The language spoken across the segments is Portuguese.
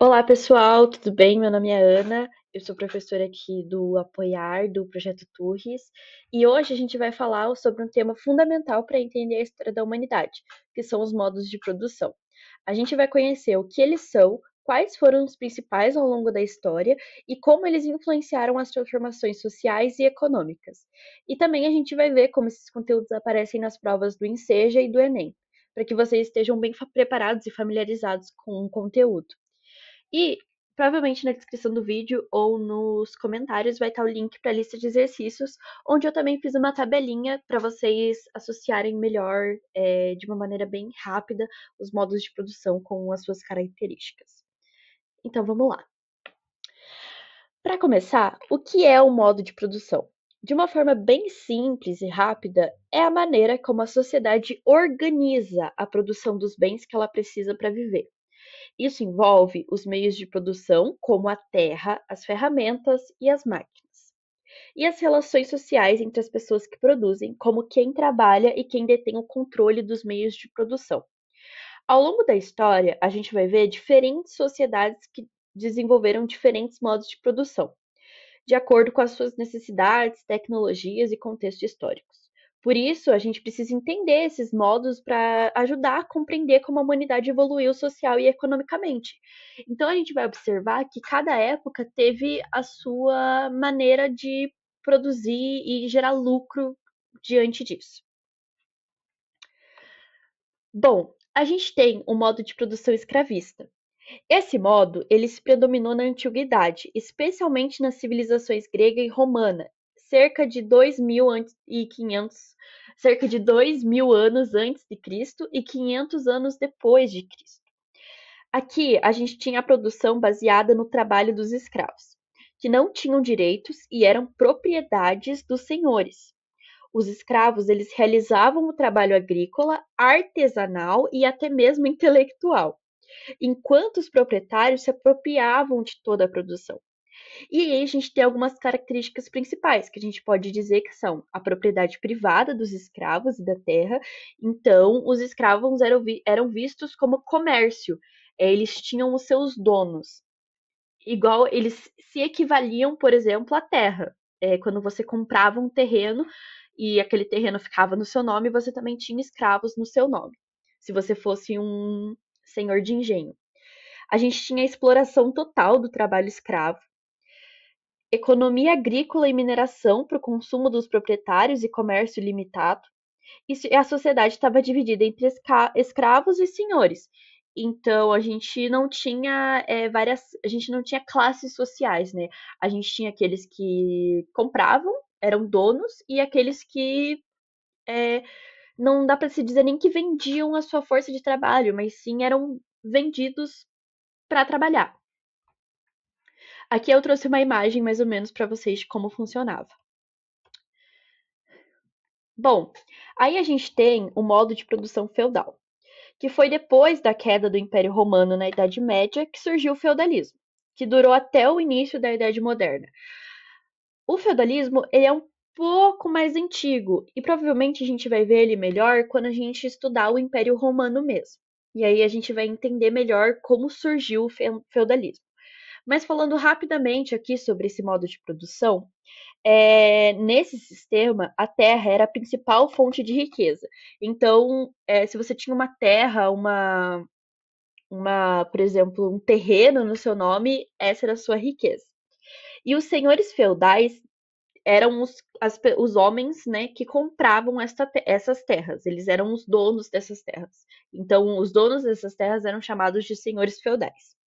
Olá, pessoal, tudo bem? Meu nome é Ana, eu sou professora aqui do Apoiar, do Projeto Turres, e hoje a gente vai falar sobre um tema fundamental para entender a história da humanidade, que são os modos de produção. A gente vai conhecer o que eles são, quais foram os principais ao longo da história e como eles influenciaram as transformações sociais e econômicas. E também a gente vai ver como esses conteúdos aparecem nas provas do Enseja e do Enem, para que vocês estejam bem preparados e familiarizados com o conteúdo. E provavelmente na descrição do vídeo ou nos comentários vai estar o link para a lista de exercícios, onde eu também fiz uma tabelinha para vocês associarem melhor, de uma maneira bem rápida, os modos de produção com as suas características. Então vamos lá. Para começar, o que é o modo de produção? De uma forma bem simples e rápida, é a maneira como a sociedade organiza a produção dos bens que ela precisa para viver. Isso envolve os meios de produção, como a terra, as ferramentas e as máquinas. E as relações sociais entre as pessoas que produzem, como quem trabalha e quem detém o controle dos meios de produção. Ao longo da história, a gente vai ver diferentes sociedades que desenvolveram diferentes modos de produção, de acordo com as suas necessidades, tecnologias e contextos históricos. Por isso, a gente precisa entender esses modos para ajudar a compreender como a humanidade evoluiu social e economicamente. Então, a gente vai observar que cada época teve a sua maneira de produzir e gerar lucro diante disso. Bom, a gente tem o modo de produção escravista. Esse modo, ele se predominou na antiguidade, especialmente nas civilizações grega e romana, cerca de 2500, cerca de 2000 anos antes de Cristo e 500 anos depois de Cristo. Aqui a gente tinha a produção baseada no trabalho dos escravos, que não tinham direitos e eram propriedades dos senhores. Os escravos, eles realizavam o trabalho agrícola, artesanal e até mesmo intelectual, enquanto os proprietários se apropriavam de toda a produção. E aí a gente tem algumas características principais, que a gente pode dizer que são a propriedade privada dos escravos e da terra. Então, os escravos eram vistos como comércio. Eles tinham os seus donos. Igual eles se equivaliam, por exemplo, à terra. Quando você comprava um terreno e aquele terreno ficava no seu nome, você também tinha escravos no seu nome. Se você fosse um senhor de engenho. A gente tinha a exploração total do trabalho escravo, economia agrícola e mineração para o consumo dos proprietários e comércio limitado. E a sociedade estava dividida entre escravos e senhores. Então a gente não tinha a gente não tinha classes sociais, né? A gente tinha aqueles que compravam, eram donos, e aqueles que não dá para se dizer nem que vendiam a sua força de trabalho, mas sim eram vendidos para trabalhar. Aqui eu trouxe uma imagem mais ou menos para vocês de como funcionava. Bom, aí a gente tem o modo de produção feudal, que foi depois da queda do Império Romano na Idade Média que surgiu o feudalismo, que durou até o início da Idade Moderna. O feudalismo ele é um pouco mais antigo e provavelmente a gente vai ver ele melhor quando a gente estudar o Império Romano mesmo. E aí a gente vai entender melhor como surgiu o feudalismo. Mas falando rapidamente aqui sobre esse modo de produção, nesse sistema, a terra era a principal fonte de riqueza. Então, se você tinha uma terra, por exemplo, um terreno no seu nome, essa era a sua riqueza. E os senhores feudais eram os homens, né, que compravam essas terras. Eles eram os donos dessas terras. Então, os donos dessas terras eram chamados de senhores feudais.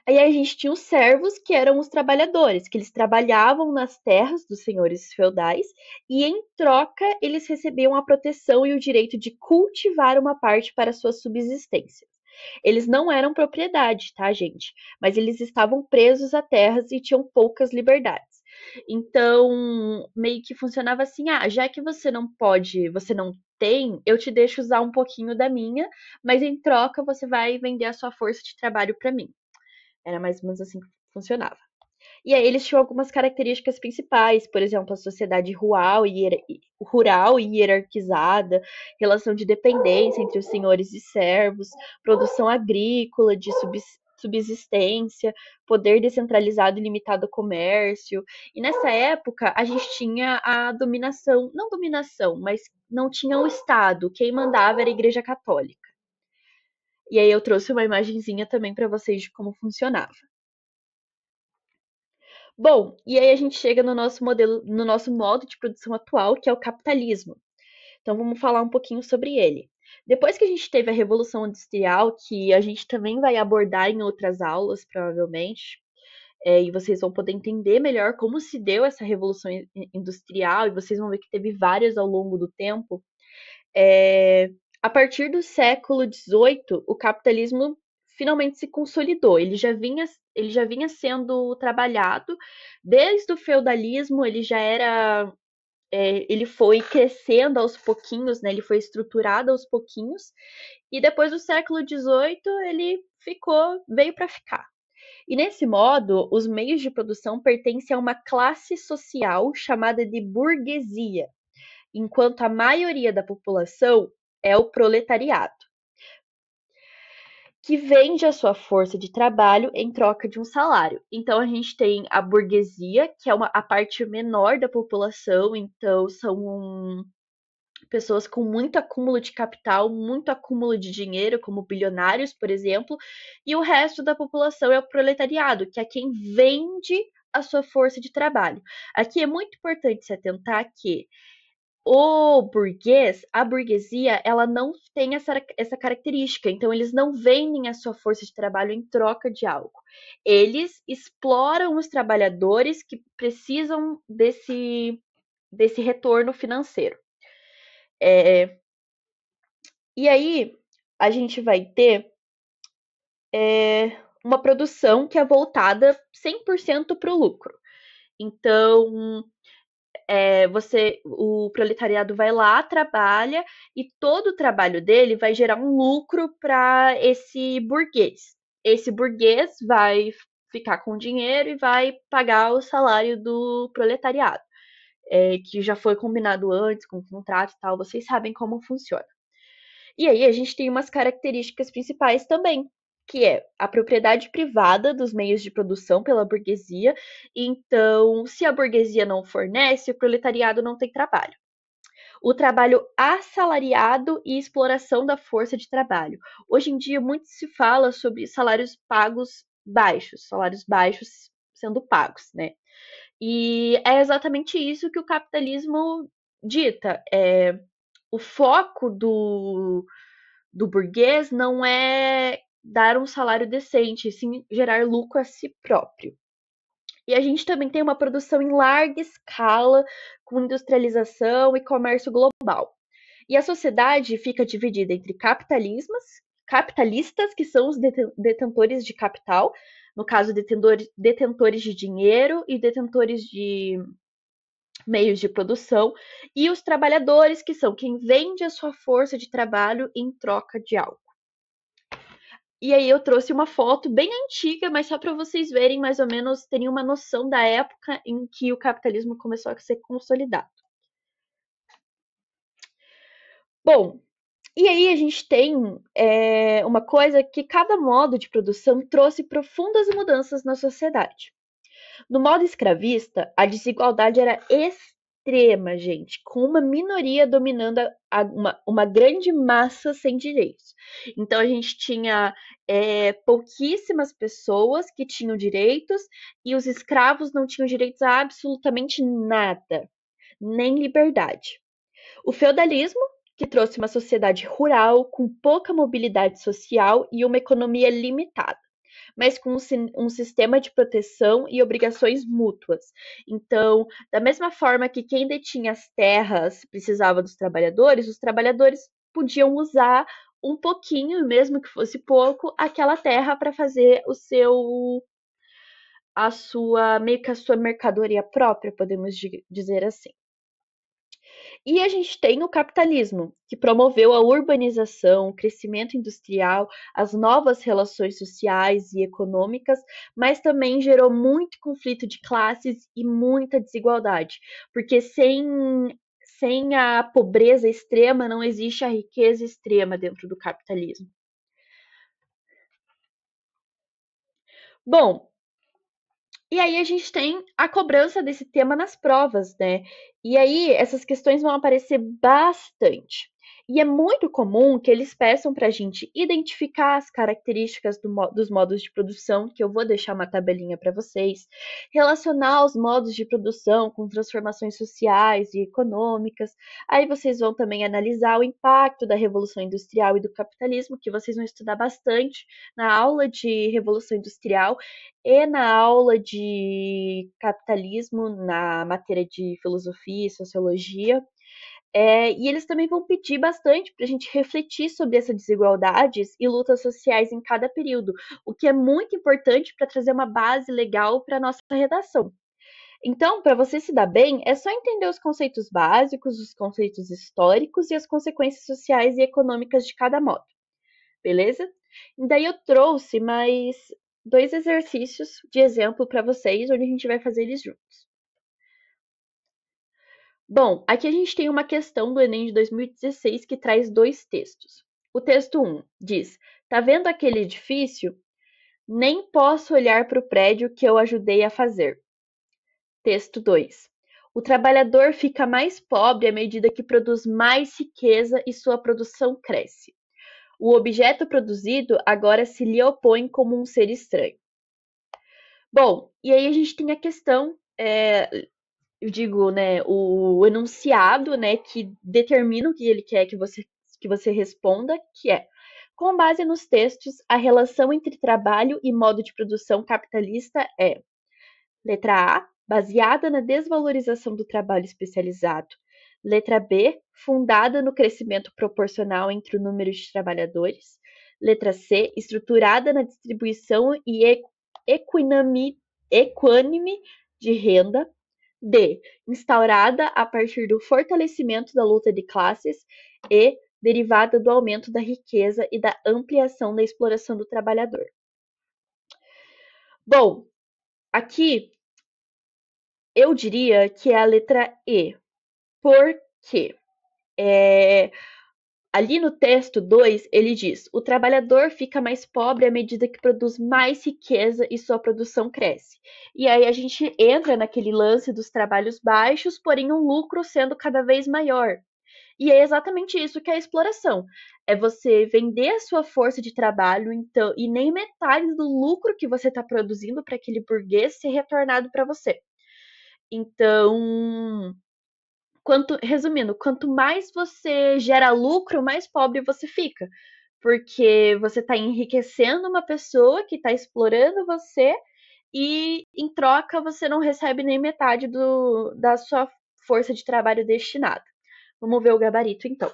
Aí a gente tinha os servos, que eram os trabalhadores, que eles trabalhavam nas terras dos senhores feudais e, em troca, eles recebiam a proteção e o direito de cultivar uma parte para sua subsistência. Eles não eram propriedade, tá, gente? Mas eles estavam presos a terras e tinham poucas liberdades. Então, meio que funcionava assim: já que você não pode, você não tem, eu te deixo usar um pouquinho da minha, mas em troca você vai vender a sua força de trabalho para mim. Era mais ou menos assim que funcionava. E aí eles tinham algumas características principais, por exemplo, a sociedade rural e hierarquizada, relação de dependência entre os senhores e servos, produção agrícola de subsistência, poder descentralizado e limitado ao comércio. E nessa época a gente tinha a dominação, não dominação, mas não tinha o Estado, quem mandava era a Igreja Católica. E aí eu trouxe uma imagenzinha também para vocês de como funcionava. Bom, e aí a gente chega no nosso modelo, no nosso modo de produção atual, que é o capitalismo. Então vamos falar um pouquinho sobre ele. Depois que a gente teve a Revolução Industrial, que a gente também vai abordar em outras aulas, provavelmente, e vocês vão poder entender melhor como se deu essa Revolução Industrial, e vocês vão ver que teve várias ao longo do tempo. É, a partir do século XVIII, o capitalismo finalmente se consolidou. Ele já vinha sendo trabalhado desde o feudalismo. Ele foi crescendo aos pouquinhos, né? Ele foi estruturado aos pouquinhos. E depois do século XVIII, ele veio para ficar. E nesse modo, os meios de produção pertencem a uma classe social chamada de burguesia, enquanto a maioria da população é o proletariado, que vende a sua força de trabalho em troca de um salário. Então a gente tem a burguesia, que é a parte menor da população, então são pessoas com muito acúmulo de capital, muito acúmulo de dinheiro, como bilionários, por exemplo, e o resto da população é o proletariado, que é quem vende a sua força de trabalho. Aqui é muito importante se atentar que a burguesia, ela não tem essa característica. Então, eles não vendem a sua força de trabalho em troca de algo. Eles exploram os trabalhadores que precisam desse retorno financeiro. E aí, a gente vai ter uma produção que é voltada 100% para o lucro. Então, o proletariado vai lá, trabalha e todo o trabalho dele vai gerar um lucro para esse burguês. Esse burguês vai ficar com dinheiro e vai pagar o salário do proletariado, que já foi combinado antes com o contrato e tal. Vocês sabem como funciona. E aí a gente tem umas características principais também, que é a propriedade privada dos meios de produção pela burguesia. Então, se a burguesia não fornece, o proletariado não tem trabalho. O trabalho assalariado e exploração da força de trabalho. Hoje em dia, muito se fala sobre salários baixos sendo pagos, né? E é exatamente isso que o capitalismo dita. O foco do burguês não é dar um salário decente, sim gerar lucro a si próprio. E a gente também tem uma produção em larga escala, com industrialização e comércio global. E a sociedade fica dividida entre capitalistas, que são os detentores de capital, no caso, detentores de dinheiro e detentores de meios de produção, e os trabalhadores, que são quem vende a sua força de trabalho em troca de algo. E aí eu trouxe uma foto bem antiga, mas só para vocês verem mais ou menos, terem uma noção da época em que o capitalismo começou a ser consolidado. Bom, e aí a gente tem uma coisa que cada modo de produção trouxe profundas mudanças na sociedade. No modo escravista, a desigualdade era extrema, gente, com uma minoria dominando uma grande massa sem direitos. Então a gente tinha pouquíssimas pessoas que tinham direitos e os escravos não tinham direitos a absolutamente nada, nem liberdade. O feudalismo, que trouxe uma sociedade rural com pouca mobilidade social e uma economia limitada, mas com um sistema de proteção e obrigações mútuas. Então, da mesma forma que quem detinha as terras precisava dos trabalhadores, os trabalhadores podiam usar um pouquinho, mesmo que fosse pouco, aquela terra para fazer meio que a sua mercadoria própria, podemos dizer assim. E a gente tem o capitalismo, que promoveu a urbanização, o crescimento industrial, as novas relações sociais e econômicas, mas também gerou muito conflito de classes e muita desigualdade, porque sem a pobreza extrema não existe a riqueza extrema dentro do capitalismo. Bom, e aí a gente tem a cobrança desse tema nas provas, né? E aí essas questões vão aparecer bastante. E é muito comum que eles peçam para a gente identificar as características dos modos de produção, que eu vou deixar uma tabelinha para vocês, relacionar os modos de produção com transformações sociais e econômicas. Aí vocês vão também analisar o impacto da Revolução Industrial e do capitalismo, que vocês vão estudar bastante na aula de Revolução Industrial e na aula de capitalismo, na matéria de filosofia e sociologia. E eles também vão pedir bastante para a gente refletir sobre essas desigualdades e lutas sociais em cada período, o que é muito importante para trazer uma base legal para a nossa redação. Então, para você se dar bem, é só entender os conceitos básicos, os conceitos históricos e as consequências sociais e econômicas de cada modo, beleza? E daí eu trouxe mais dois exercícios de exemplo para vocês, onde a gente vai fazer eles juntos. Bom, aqui a gente tem uma questão do Enem de 2016 que traz dois textos. O texto 1 diz: Tá vendo aquele edifício? Nem posso olhar para o prédio que eu ajudei a fazer. Texto 2: O trabalhador fica mais pobre à medida que produz mais riqueza e sua produção cresce. O objeto produzido agora se lhe opõe como um ser estranho. Bom, e aí a gente tem a questão, eu digo, né, o enunciado, né, que determina o que ele quer que você responda, que é: com base nos textos, a relação entre trabalho e modo de produção capitalista é: letra A, baseada na desvalorização do trabalho especializado. Letra B, fundada no crescimento proporcional entre o número de trabalhadores. Letra C, estruturada na distribuição e equânime de renda. D, instaurada a partir do fortalecimento da luta de classes. E, derivada do aumento da riqueza e da ampliação da exploração do trabalhador. Bom, aqui eu diria que é a letra E. Por quê? Ali no texto 2, ele diz: o trabalhador fica mais pobre à medida que produz mais riqueza e sua produção cresce. E aí a gente entra naquele lance dos trabalhos baixos, porém um lucro sendo cada vez maior. E é exatamente isso que é a exploração. É você vender a sua força de trabalho, então, e nem metade do lucro que você está produzindo para aquele burguês ser retornado para você. Então, resumindo, quanto mais você gera lucro, mais pobre você fica. Porque você está enriquecendo uma pessoa que está explorando você e, em troca, você não recebe nem metade da sua força de trabalho destinada. Vamos ver o gabarito, então.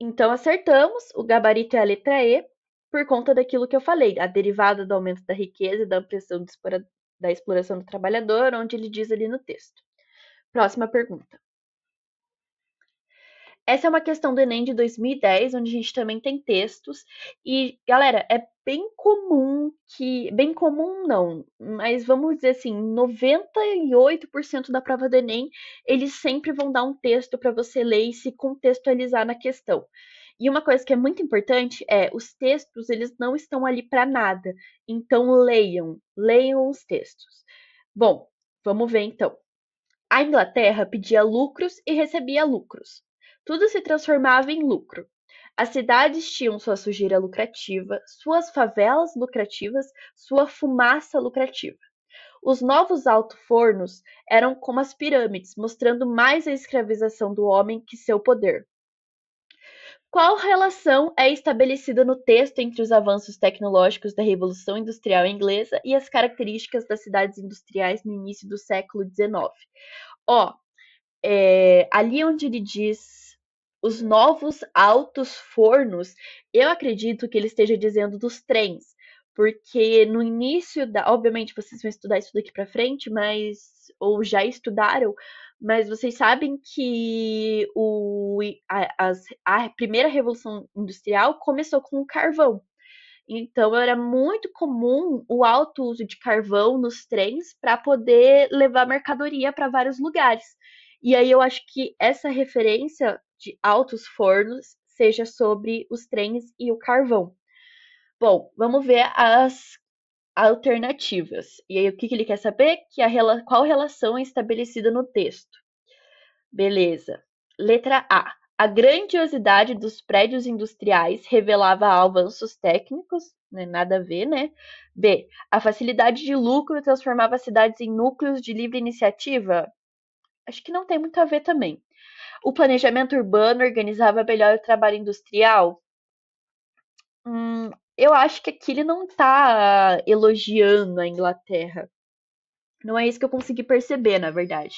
Então, acertamos. O gabarito é a letra E, por conta daquilo que eu falei, a derivada do aumento da riqueza e da ampliação da exploração do trabalhador, onde ele diz ali no texto. Próxima pergunta. Essa é uma questão do Enem de 2010, onde a gente também tem textos. E, galera, é bem comum bem comum não, mas vamos dizer assim, 98% da prova do Enem, eles sempre vão dar um texto para você ler e se contextualizar na questão. E uma coisa que é muito importante é, os textos, eles não estão ali para nada. Então, leiam os textos. Bom, vamos ver então. A Inglaterra pedia lucros e recebia lucros. Tudo se transformava em lucro. As cidades tinham sua sujeira lucrativa, suas favelas lucrativas, sua fumaça lucrativa. Os novos alto-fornos eram como as pirâmides, mostrando mais a escravização do homem que seu poder. Qual relação é estabelecida no texto entre os avanços tecnológicos da Revolução Industrial Inglesa e as características das cidades industriais no início do século XIX? Ó, ali onde ele diz os novos altos fornos, eu acredito que ele esteja dizendo dos trens, porque no início obviamente vocês vão estudar isso daqui para frente, mas ou já estudaram, Mas vocês sabem que a primeira revolução industrial começou com o carvão. Então era muito comum o alto uso de carvão nos trens para poder levar mercadoria para vários lugares. E aí eu acho que essa referência de altos fornos seja sobre os trens e o carvão. Bom, vamos ver as alternativas. E aí o que ele quer saber? Qual relação é estabelecida no texto. Beleza. Letra A. A grandiosidade dos prédios industriais revelava avanços técnicos, né? Nada a ver, né? B. A facilidade de lucro transformava cidades em núcleos de livre iniciativa. Acho que não tem muito a ver também. O planejamento urbano organizava melhor o trabalho industrial. Eu acho que aqui ele não está elogiando a Inglaterra. Não é isso que eu consegui perceber, na verdade.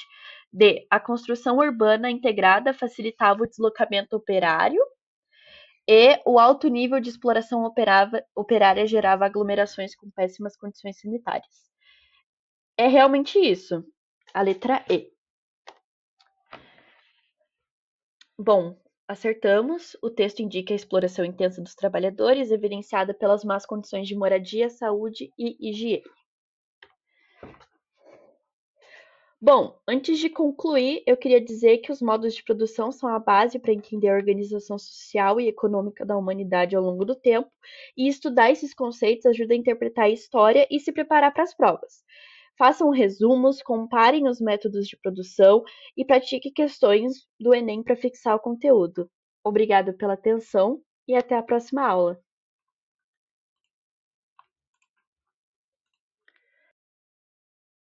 D. A construção urbana integrada facilitava o deslocamento operário e o alto nível de exploração operária gerava aglomerações com péssimas condições sanitárias. É realmente isso. A letra E. Bom, acertamos. O texto indica a exploração intensa dos trabalhadores, evidenciada pelas más condições de moradia, saúde e higiene. Bom, antes de concluir, eu queria dizer que os modos de produção são a base para entender a organização social e econômica da humanidade ao longo do tempo, e estudar esses conceitos ajuda a interpretar a história e se preparar para as provas. Façam resumos, comparem os métodos de produção e pratique questões do Enem para fixar o conteúdo. Obrigada pela atenção e até a próxima aula.